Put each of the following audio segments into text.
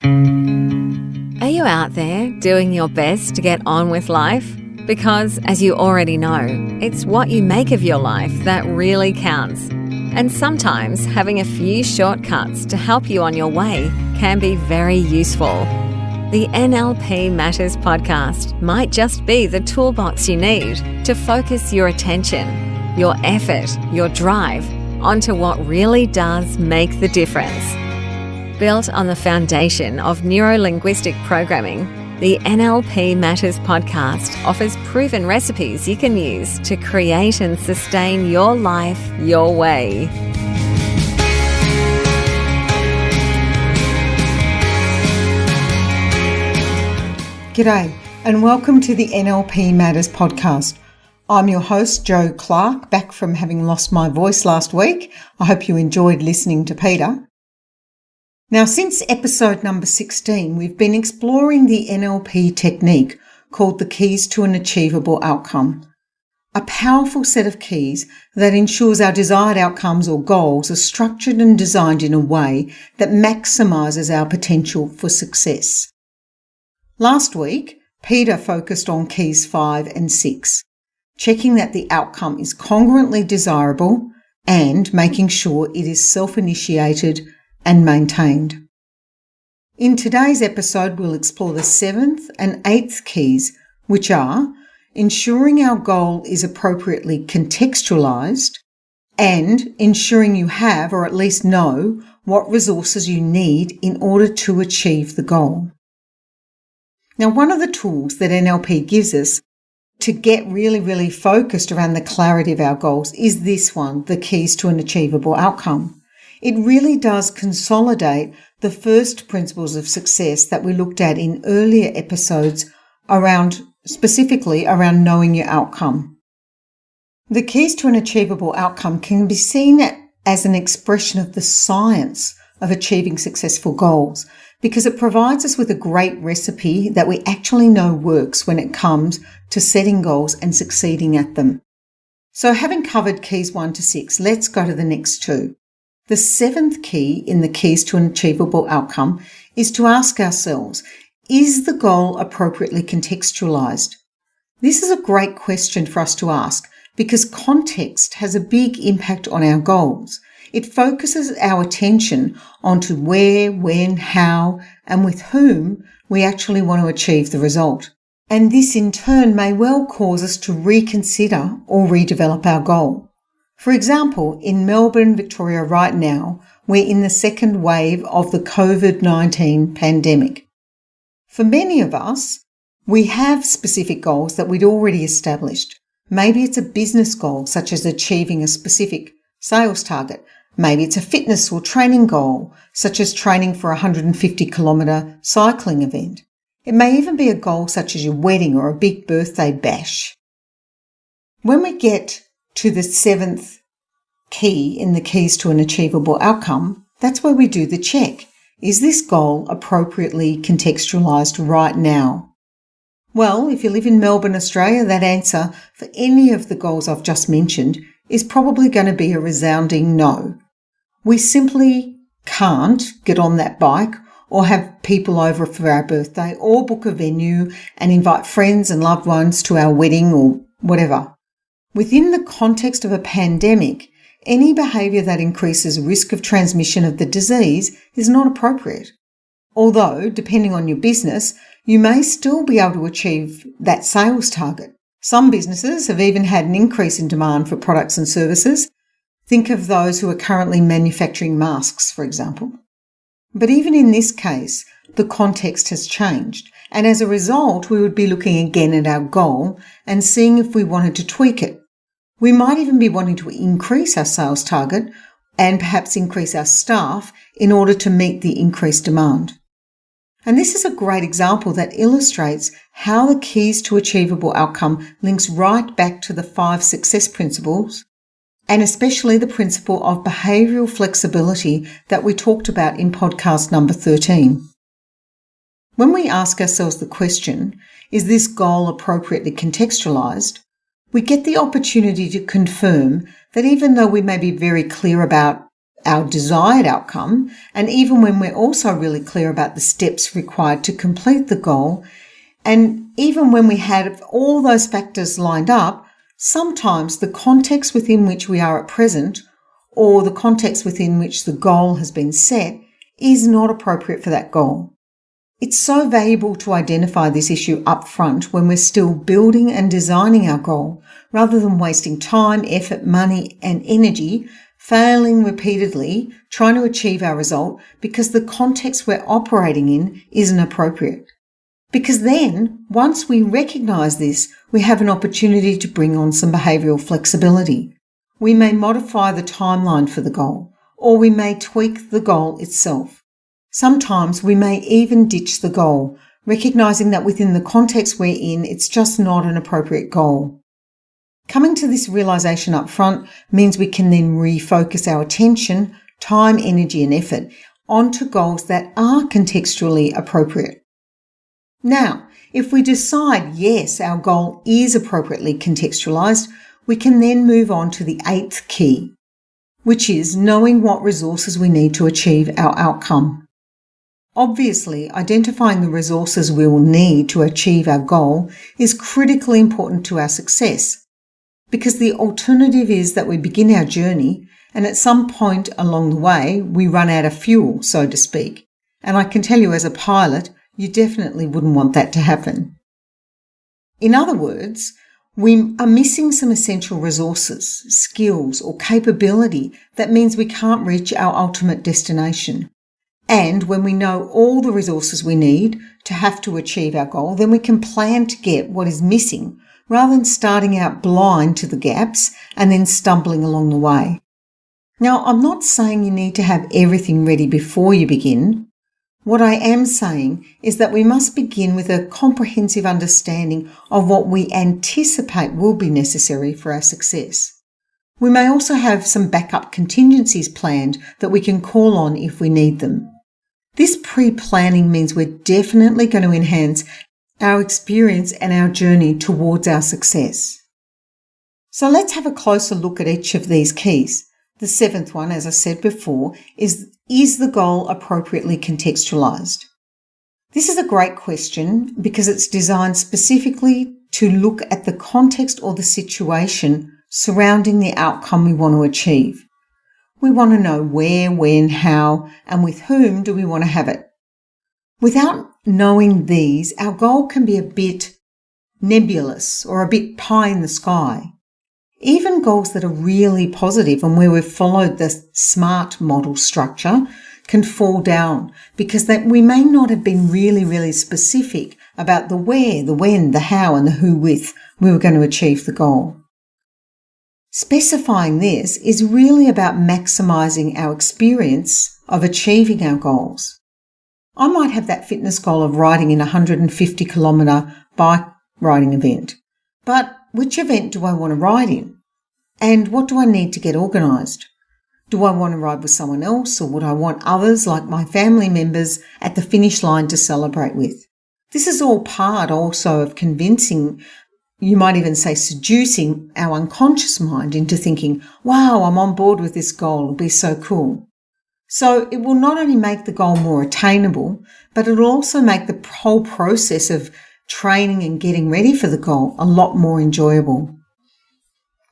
Are you out there doing your best to get on with life? Because, as you already know, it's what you make of your life that really counts. And sometimes having a few shortcuts to help you on your way can be very useful. The NLP Matters Podcast might just be the toolbox you need to focus your attention, your effort, your drive onto what really does make the difference. Built on the foundation of Neuro-Linguistic programming, the NLP Matters Podcast offers proven recipes you can use to create and sustain your life your way. G'day and welcome to the NLP Matters Podcast. I'm your host, Jo Clark, back from having lost my voice last week. I hope you enjoyed listening to Peter. Now, since episode number 16, we've been exploring the NLP technique called the Keys to an Achievable Outcome, a powerful set of keys that ensures our desired outcomes or goals are structured and designed in a way that maximises our potential for success. Last week, Peter focused on keys 5 and 6, checking that the outcome is congruently desirable and making sure it is self-initiated and maintained. In today's episode, we'll explore the 7th and 8th keys, which are ensuring our goal is appropriately contextualised and ensuring you have or at least know what resources you need in order to achieve the goal. Now, one of the tools that NLP gives us to get really focused around the clarity of our goals is this one, the Keys to an Achievable Outcome. It really does consolidate the first principles of success that we looked at in earlier episodes specifically around knowing your outcome. The keys to an achievable outcome can be seen as an expression of the science of achieving successful goals because it provides us with a great recipe that we actually know works when it comes to setting goals and succeeding at them. So having covered keys 1 to 6, let's go to the next two. The 7th key in the Keys to an Achievable Outcome is to ask ourselves, is the goal appropriately contextualised? This is a great question for us to ask because context has a big impact on our goals. It focuses our attention onto where, when, how, and with whom we actually want to achieve the result. And this in turn may well cause us to reconsider or redevelop our goal. For example, in Melbourne, Victoria right now, we're in the second wave of the COVID-19 pandemic. For many of us, we have specific goals that we'd already established. Maybe it's a business goal, such as achieving a specific sales target. Maybe it's a fitness or training goal, such as training for a 150-kilometre cycling event. It may even be a goal such as your wedding or a big birthday bash. When we get to the 7th key in the Keys to an Achievable Outcome, that's where we do the check. Is this goal appropriately contextualised right now? Well, if you live in Melbourne, Australia, that answer for any of the goals I've just mentioned is probably going to be a resounding no. We simply can't get on that bike or have people over for our birthday or book a venue and invite friends and loved ones to our wedding or whatever. Within the context of a pandemic, any behaviour that increases risk of transmission of the disease is not appropriate. Although, depending on your business, you may still be able to achieve that sales target. Some businesses have even had an increase in demand for products and services. Think of those who are currently manufacturing masks, for example. But even in this case, the context has changed, and as a result, we would be looking again at our goal and seeing if we wanted to tweak it. We might even be wanting to increase our sales target and perhaps increase our staff in order to meet the increased demand. And this is a great example that illustrates how the Keys to Achievable Outcome links right back to the 5 success principles, and especially the principle of behavioural flexibility that we talked about in podcast number 13. When we ask ourselves the question, is this goal appropriately contextualised? We get the opportunity to confirm that even though we may be very clear about our desired outcome, and even when we're also really clear about the steps required to complete the goal, and even when we have all those factors lined up, sometimes the context within which we are at present, or the context within which the goal has been set, is not appropriate for that goal. It's so valuable to identify this issue up front when we're still building and designing our goal, rather than wasting time, effort, money, and energy failing repeatedly trying to achieve our result because the context we're operating in isn't appropriate. Because then, once we recognize this, we have an opportunity to bring on some behavioral flexibility. We may modify the timeline for the goal, or we may tweak the goal itself. Sometimes we may even ditch the goal, recognizing that within the context we're in, it's just not an appropriate goal. Coming to this realization up front means we can then refocus our attention, time, energy, and effort onto goals that are contextually appropriate. Now, if we decide, yes, our goal is appropriately contextualized, we can then move on to the 8th key, which is knowing what resources we need to achieve our outcome. Obviously, identifying the resources we will need to achieve our goal is critically important to our success, because the alternative is that we begin our journey and at some point along the way we run out of fuel, so to speak. And I can tell you as a pilot, you definitely wouldn't want that to happen. In other words, we are missing some essential resources, skills, or capability that means we can't reach our ultimate destination. And when we know all the resources we need to have to achieve our goal, then we can plan to get what is missing rather than starting out blind to the gaps and then stumbling along the way. Now, I'm not saying you need to have everything ready before you begin. What I am saying is that we must begin with a comprehensive understanding of what we anticipate will be necessary for our success. We may also have some backup contingencies planned that we can call on if we need them. This pre-planning means we're definitely going to enhance our experience and our journey towards our success. So let's have a closer look at each of these keys. The 7th one, as I said before, is the goal appropriately contextualized? This is a great question because it's designed specifically to look at the context or the situation surrounding the outcome we want to achieve. We want to know where, when, how, and with whom do we want to have it. Without knowing these, our goal can be a bit nebulous or a bit pie in the sky. Even goals that are really positive and where we've followed the SMART model structure can fall down because we may not have been really, really specific about the where, the when, the how, and the who with we were going to achieve the goal. Specifying this is really about maximising our experience of achieving our goals. I might have that fitness goal of riding in a 150-kilometre bike riding event, but which event do I want to ride in? And what do I need to get organised? Do I want to ride with someone else, or would I want others like my family members at the finish line to celebrate with? This is all part also of convincing, you might even say seducing our unconscious mind into thinking, wow, I'm on board with this goal, it'll be so cool. So it will not only make the goal more attainable, but it will also make the whole process of training and getting ready for the goal a lot more enjoyable.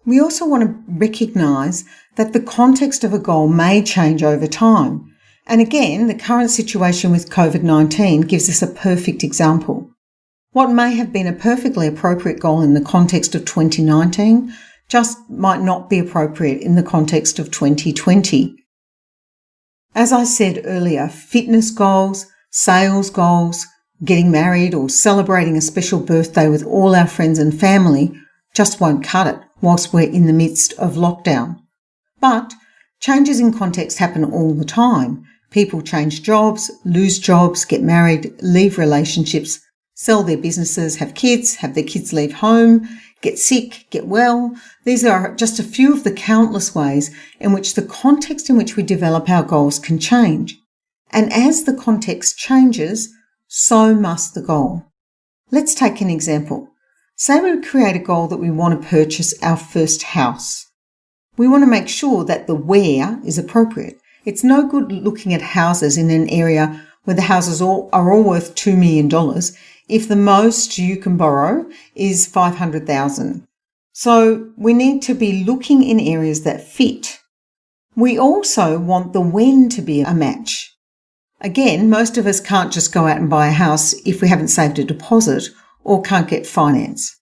We also want to recognise that the context of a goal may change over time. And again, the current situation with COVID-19 gives us a perfect example. What may have been a perfectly appropriate goal in the context of 2019 just might not be appropriate in the context of 2020. As I said earlier, fitness goals, sales goals, getting married or celebrating a special birthday with all our friends and family just won't cut it whilst we're in the midst of lockdown. But changes in context happen all the time. People change jobs, lose jobs, get married, leave relationships, sell their businesses, have their kids leave home, get sick, get well. These are just a few of the countless ways in which the context in which we develop our goals can change. And as the context changes, so must the goal. Let's take an example. Say we create a goal that we want to purchase our first house. we want to make sure that the where is appropriate. It's no good looking at houses in an area where the houses are all worth $2 million if the most you can borrow is $500,000. So we need to be looking in areas that fit. We also want the when to be a match. Again, most of us can't just go out and buy a house if we haven't saved a deposit or can't get finance.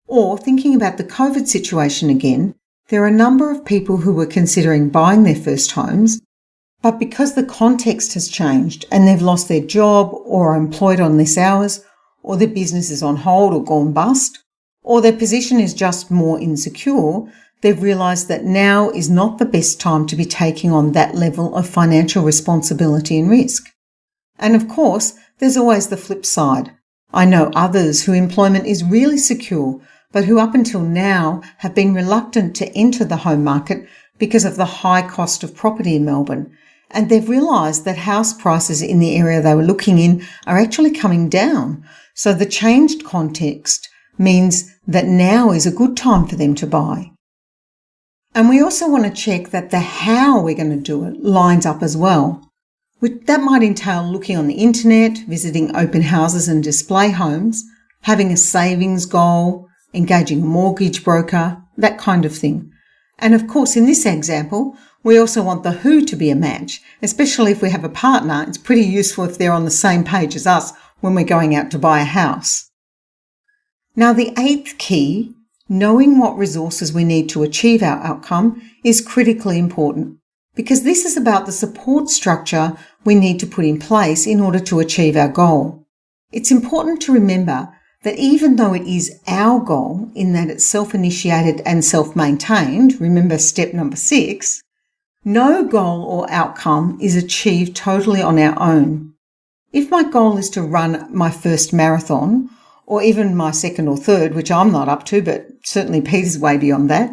Or thinking about the COVID situation again, there are a number of people who were considering buying their first homes, but because the context has changed and they've lost their job or are employed on less hours, or their business is on hold or gone bust, or their position is just more insecure, they've realised that now is not the best time to be taking on that level of financial responsibility and risk. And of course, there's always the flip side. I know others whose employment is really secure, but who up until now have been reluctant to enter the home market because of the high cost of property in Melbourne. And they've realised that house prices in the area they were looking in are actually coming down. So the changed context means that now is a good time for them to buy. And we also want to check that the how we're going to do it lines up as well. That might entail looking on the internet, visiting open houses and display homes, having a savings goal, engaging a mortgage broker, that kind of thing. And of course, in this example, we also want the who to be a match, especially if we have a partner. It's pretty useful if they're on the same page as us when we're going out to buy a house. Now, the 8th key, knowing what resources we need to achieve our outcome, is critically important because this is about the support structure we need to put in place in order to achieve our goal. It's important to remember that even though it is our goal in that it's self-initiated and self-maintained, remember step number 6, no goal or outcome is achieved totally on our own. If my goal is to run my first marathon, or even my second or third, which I'm not up to, but certainly Peter's way beyond that,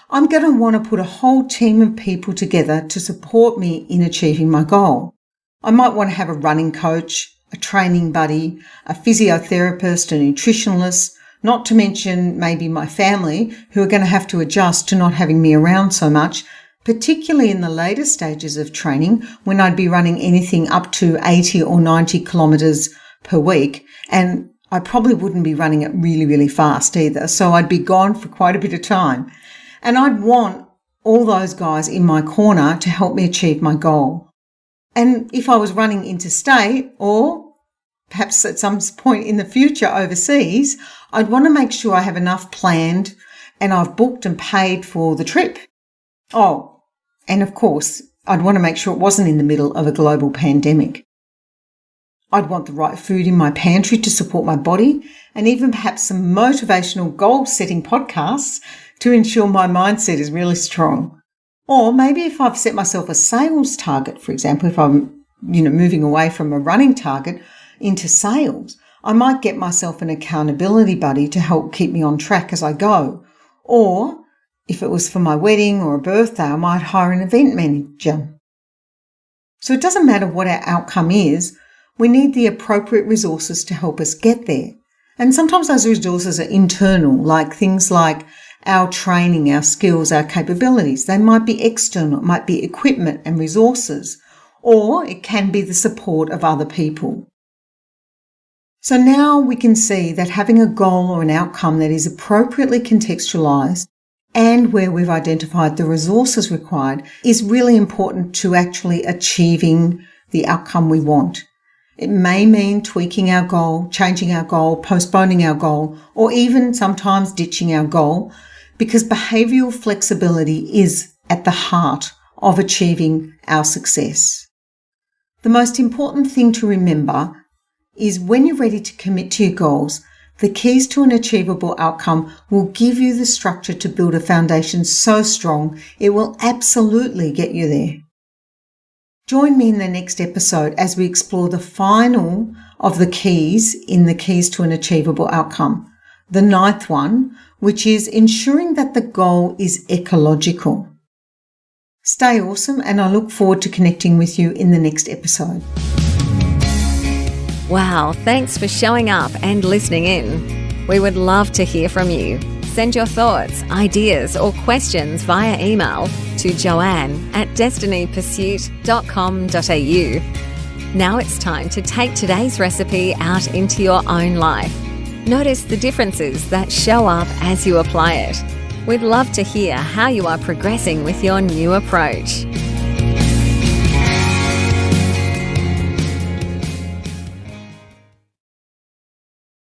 I'm going to want to put a whole team of people together to support me in achieving my goal. I might want to have a running coach, a training buddy, a physiotherapist, a nutritionist, not to mention maybe my family who are going to have to adjust to not having me around so much, particularly in the later stages of training when I'd be running anything up to 80 or 90 kilometres per week. And I probably wouldn't be running it really, really fast either. So I'd be gone for quite a bit of time. And I'd want all those guys in my corner to help me achieve my goal. And if I was running interstate or perhaps at some point in the future overseas, I'd want to make sure I have enough planned and I've booked and paid for the trip. Oh, and of course, I'd want to make sure it wasn't in the middle of a global pandemic. I'd want the right food in my pantry to support my body and even perhaps some motivational goal-setting podcasts to ensure my mindset is really strong. Or maybe if I've set myself a sales target, for example, if I'm, moving away from a running target into sales, I might get myself an accountability buddy to help keep me on track as I go. Or if it was for my wedding or a birthday, I might hire an event manager. So it doesn't matter what our outcome is, we need the appropriate resources to help us get there. And sometimes those resources are internal, like things like our training, our skills, our capabilities. They might be external, it might be equipment and resources, or it can be the support of other people. So now we can see that having a goal or an outcome that is appropriately contextualised and where we've identified the resources required is really important to actually achieving the outcome we want. It may mean tweaking our goal, changing our goal, postponing our goal, or even sometimes ditching our goal, because behavioural flexibility is at the heart of achieving our success. The most important thing to remember is when you're ready to commit to your goals, the keys to an achievable outcome will give you the structure to build a foundation so strong it will absolutely get you there. Join me in the next episode as we explore the final of the keys in the keys to an achievable outcome, the 9th one, which is ensuring that the goal is ecological. Stay awesome, and I look forward to connecting with you in the next episode. Wow, thanks for showing up and listening in. We would love to hear from you. Send your thoughts, ideas, or questions via email to joanne@destinypursuit.com.au. Now it's time to take today's recipe out into your own life. Notice the differences that show up as you apply it. We'd love to hear how you are progressing with your new approach.